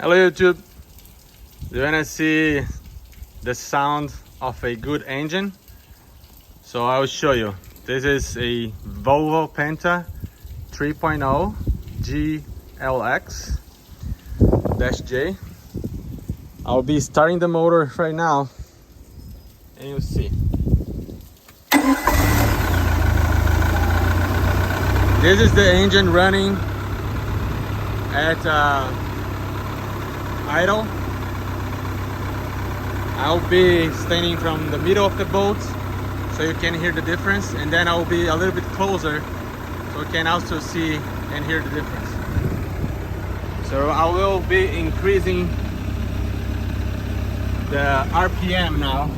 Hello YouTube. You wanna see the sound of a good engine? So I will show you. This is a Volvo Penta 3.0 GPL-J. I'll be starting the motor right now and you'll see. This is the engine running at idle. I'll be standing from the middle of the boat so you can hear the difference, and then I'll be a little bit closer so you can also see and hear the difference. So I will be increasing the RPM now.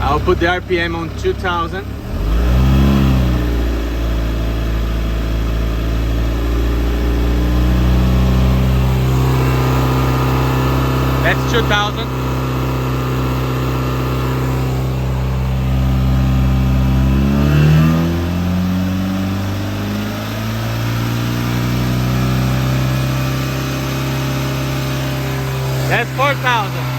I'll put the RPM on 2000. That's 2000. That's 4000.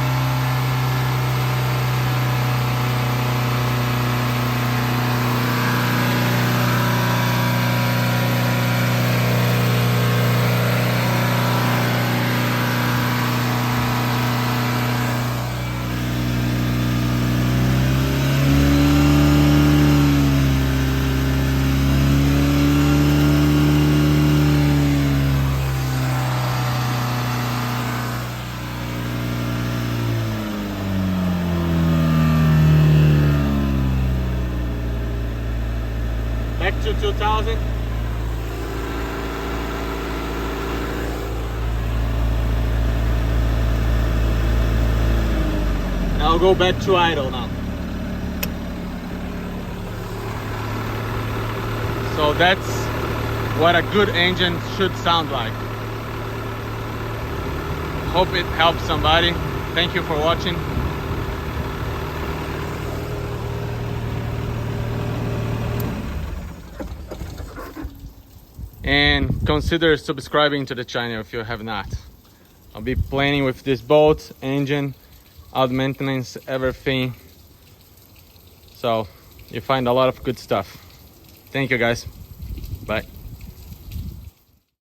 Back to 2000. And I'll go back to idle now. So that's what a good engine should sound like. Hope it helps somebody. Thank you for watching. And consider subscribing to the channel if you have not. I'll be playing with this boat, engine, all the maintenance, everything. So you find a lot of good stuff. Thank you guys. Bye.